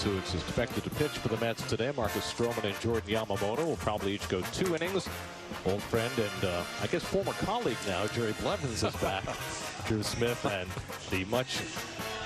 Who is expected to pitch for the Mets today. Marcus Stroman and Jordan Yamamoto will probably each go 2 innings. Old friend and I guess former colleague now, Jerry Blevins, is back. Drew Smith and the much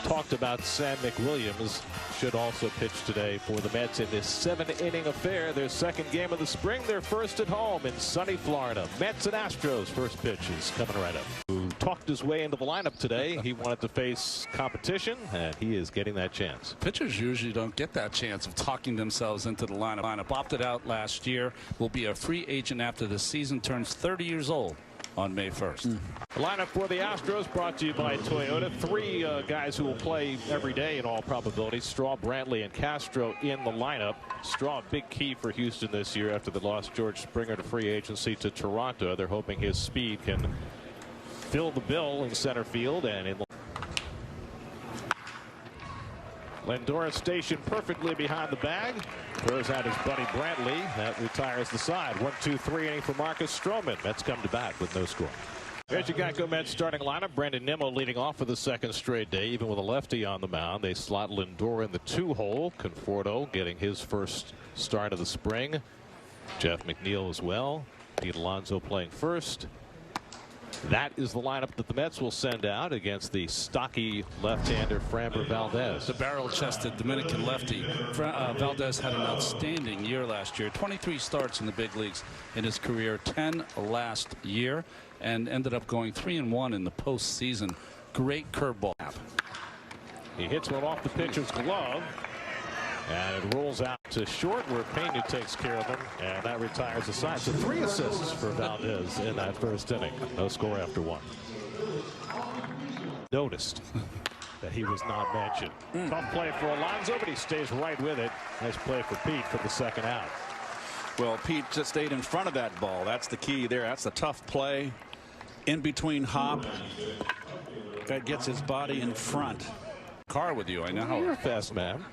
talked about Sam McWilliams should also pitch today for the Mets in this 7-inning affair. Their second game of the spring, their first at home in sunny Florida. Mets and Astros first pitch is coming right up. Who talked his way into the lineup today. He wanted to face competition, and he is getting that chance. Pitchers usually don't get that chance of talking themselves into the lineup. Opted out last year, will be a free agent after the season turns 30 years old on May 1st. The lineup for the Astros brought to you by Toyota. 3 guys who will play every day in all probability. Straw, Brantley, and Castro in the lineup. Straw, a big key for Houston this year after they lost George Springer to free agency to Toronto. They're hoping his speed can fill the bill in center field. And in Lindor stationed perfectly behind the bag. Throws out his buddy Brantley. That retires the side. 1-2-3 inning for Marcus Stroman. Mets come to bat with no score. Here's your Geico Mets starting lineup. Brandon Nimmo leading off for the second straight day, even with a lefty on the mound. They slot Lindor in the 2-hole. Conforto getting his first start of the spring. Jeff McNeil as well. Pete Alonso playing first. That is the lineup that the Mets will send out against the stocky left-hander Framber Valdez. The barrel-chested Dominican lefty. Valdez had an outstanding year last year. 23 starts in the big leagues in his career, 10 last year, and ended up going 3-1 in the postseason. Great curveball. He hits one off the pitcher's glove, and it rolls out to short where Pena takes care of him, and that retires the side. So 3 assists for Valdez in that first inning. No score after 1. Noticed that he was not mentioned. Tough play for Alonso, but he stays right with it. Nice play for Pete for the second out. Well, Pete just stayed in front of that ball. That's the key there. That's the tough play. In between hop. That gets his body in front. Car with you, I know. You're a fast man.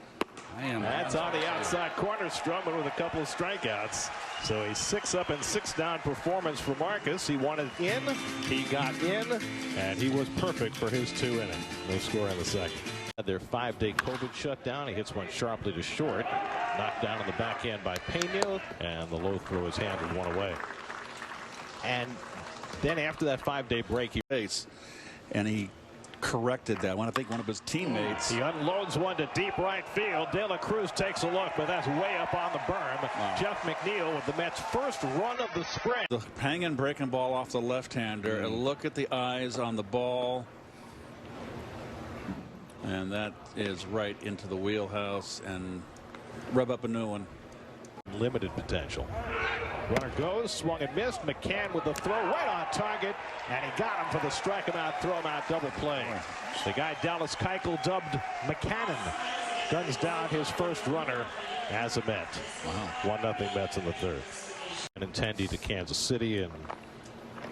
That's on the outside corner. Stroman with a couple of strikeouts. So a 6-up and 6-down performance for Marcus. He wanted in, he got in, and he was perfect for his 2 innings. No score in the second. Their 5-day COVID shutdown. He hits one sharply to short. Knocked down on the backhand by Pena, and the low throw is handled 1 away. And then after that 5-day break, he corrected that one. I think one of his teammates. He unloads one to deep right field. De La Cruz takes a look, but that's way up on the berm. Wow. Jeff McNeil with the Mets' first run of the spring. The hanging breaking ball off the left-hander. And look at the eyes on the ball. And that is right into the wheelhouse, and rub up a new one. Limited potential. Runner goes, swung and missed. McCann with the throw right on target, and he got him for the strike him out, throw him out double play. The guy Dallas Keuchel dubbed McCannon guns down his first runner as a Met. Wow. 1-0 Mets in the third. And Intendi to Kansas City and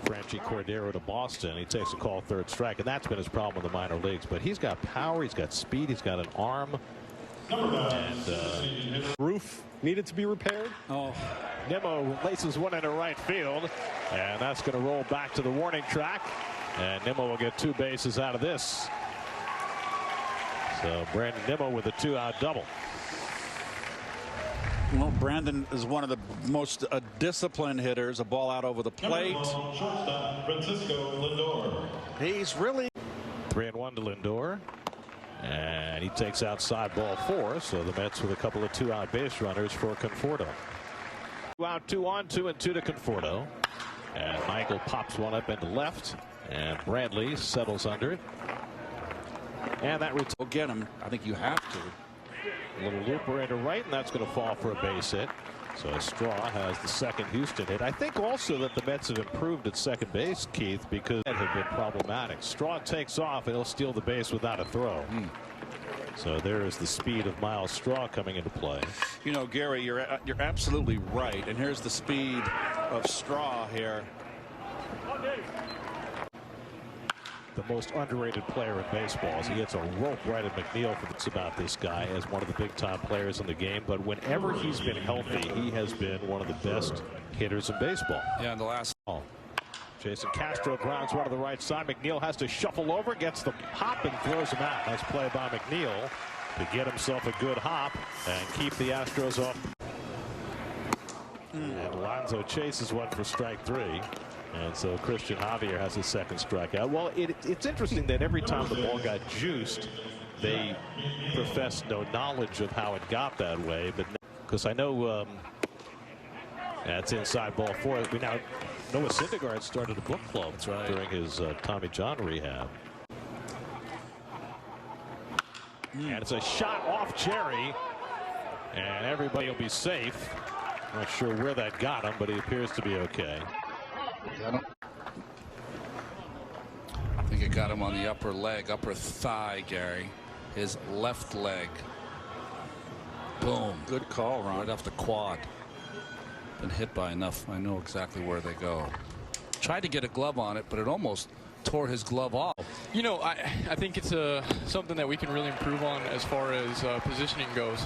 Franchi Cordero to Boston. He takes a call, third strike, and that's been his problem in the minor leagues. But he's got power, he's got speed, he's got an arm. And roof needed to be repaired. Nimmo laces one into right field, and that's going to roll back to the warning track, and Nimmo will get 2 bases out of this. So Brandon Nimmo with a 2-out double. Well, Brandon is one of the most disciplined hitters. A ball out over the plate. He's really 3-1 to Lindor. And he takes outside ball 4, so the Mets with a couple of 2-out base runners for Conforto. 2 out, 2 on, 2 and 2 to Conforto. And Michael pops one up into left, and Brantley settles under it. And that will get him. I think you have to. A little looper into right, and that's going to fall for a base hit. So Straw has the second Houston hit. I think also that the Mets have improved at second base, Keith, because that have been problematic. Straw takes off, and he'll steal the base without a throw. So there is the speed of Miles Straw coming into play. You know, Gary, you're absolutely right. And here's the speed of Straw here. The most underrated player in baseball. He gets a rope right at McNeil for this about this guy as one of the big-time players in the game. But whenever he's been healthy, he has been one of the best hitters in baseball. Yeah, in the last ball. Jason Castro grounds one to the right side. McNeil has to shuffle over, gets the hop, and throws him out. Nice play by McNeil. to get himself a good hop and keep the Astros off. And Alonso chases one for strike 3. And so Christian Javier has his second strikeout. Well, it's interesting that every time the ball got juiced, they professed no knowledge of how it got that way. But because I know that's inside ball 4. We now Noah Syndergaard started a book club during his Tommy John rehab. And it's a shot off Cherry, and everybody will be safe. Not sure where that got him, but he appears to be okay. I think it got him on the upper leg, upper thigh, Gary. His left leg. Boom. Good call, Ron. Right off the quad. Been hit by enough. I know exactly where they go. Tried to get a glove on it, but it almost tore his glove off. You know, I think it's something that we can really improve on as far as positioning goes.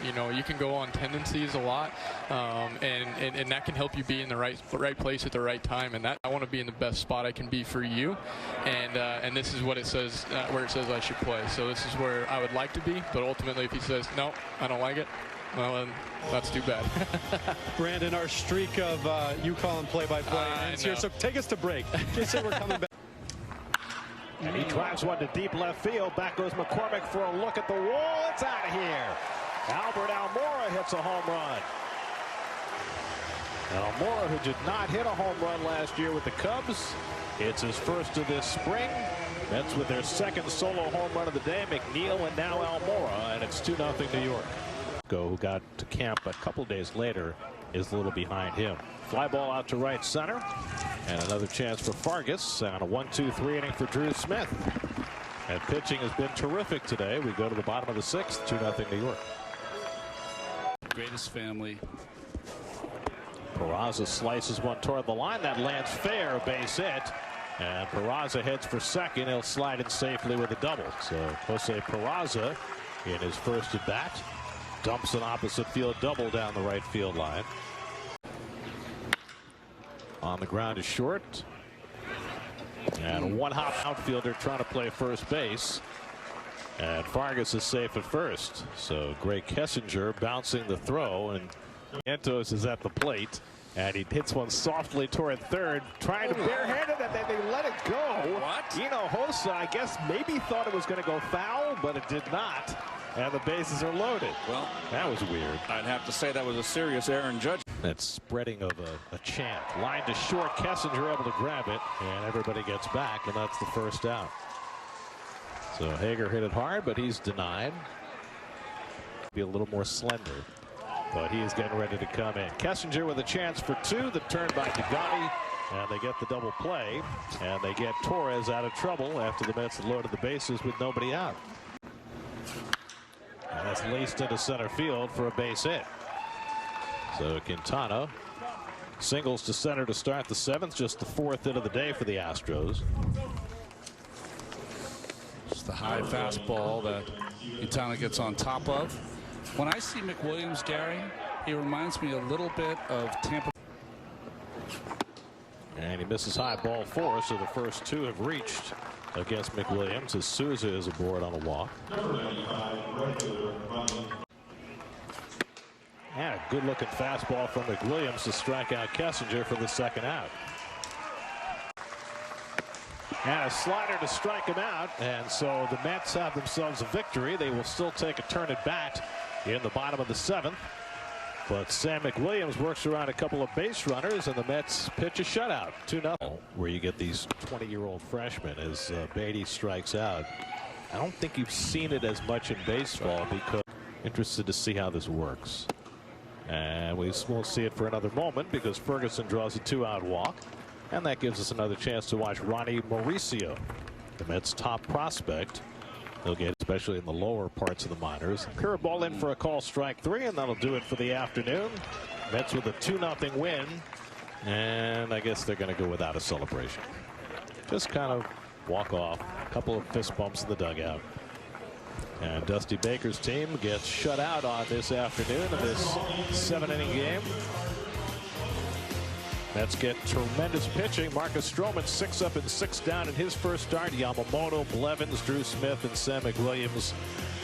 You know, you can go on tendencies a lot, and that can help you be in the right place at the right time. And that I want to be in the best spot I can be for you. And this is what it says, where it says I should play. So this is where I would like to be. But ultimately, if he says no, I don't like it, well, then that's too bad. Brandon, our streak of you calling play-by-play ends here. So take us to break. Just say we're coming back. And he drives one to deep left field. Back goes McCormick for a look at the wall. It's out of here. Albert Almora hits a home run. Almora, who did not hit a home run last year with the Cubs, it's his first of this spring. Mets with their second solo home run of the day. McNeil and now Almora, and it's 2-0 New York. Who got to camp a couple days later is a little behind him. Fly ball out to right center, and another chance for Fargas on a 1-2-3 inning for Drew Smith. And pitching has been terrific today. We go to the bottom of the 6th, 2-0 New York. Greatest family. Peraza slices one toward the line. That lands fair, base hit. And Peraza heads for second. He'll slide in safely with a double. So Jose Peraza in his first at bat dumps an opposite field double down the right field line. On the ground is short. And a one-hop outfielder trying to play first base. And Fargas is safe at first. So Greg Kessinger bouncing the throw, and Santos is at the plate. And he hits one softly toward third, trying to barehanded it, and then they let it go. What? Hinojosa, I guess, maybe thought it was going to go foul, but it did not. And the bases are loaded. Well, that was weird. I'd have to say that was a serious error in judgment. That spreading of a chant. Line to short, Kessinger able to grab it, and everybody gets back, and that's the first out. So Hager hit it hard, but he's denied. Be a little more slender, but he is getting ready to come in. Kessinger with a chance for 2. The turn by Degani, and they get the double play, and they get Torres out of trouble after the Mets loaded the bases with nobody out. And that's laced into center field for a base hit. So Quintana singles to center to start the 7th, just the 4th hit of the day for the Astros. It's the high fastball that Quintana gets on top of. When I see McWilliams, Gary, he reminds me a little bit of Tampa. And he misses high, ball 4, so the first 2 have reached against McWilliams as Souza is aboard on a walk. And a good looking fastball from McWilliams to strike out Kessinger for the second out. And a slider to strike him out, and so the Mets have themselves a victory. They will still take a turn at bat in the bottom of the 7th. But Sam McWilliams works around a couple of base runners, and the Mets pitch a shutout, 2-0. Where you get these 20-year-old freshmen as Beatty strikes out. I don't think you've seen it as much in baseball, because interested to see how this works. And we won't see it for another moment because Ferguson draws a 2-out walk. And that gives us another chance to watch Ronnie Mauricio, the Mets' top prospect. He'll get, especially in the lower parts of the minors. Curveball in for a call, strike 3, and that'll do it for the afternoon. Mets with a 2-0 win. And I guess they're going to go without a celebration. Just kind of walk off. A couple of fist bumps in the dugout. And Dusty Baker's team gets shut out on this afternoon in this 7-inning game. Mets get tremendous pitching. Marcus Stroman 6 up and 6 down in his first start. Yamamoto, Blevins, Drew Smith, and Sam McWilliams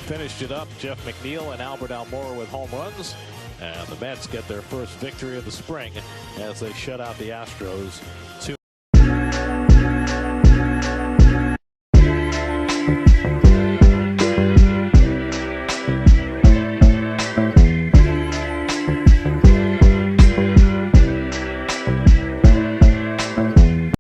finished it up. Jeff McNeil and Albert Almora with home runs. And the Mets get their first victory of the spring as they shut out the Astros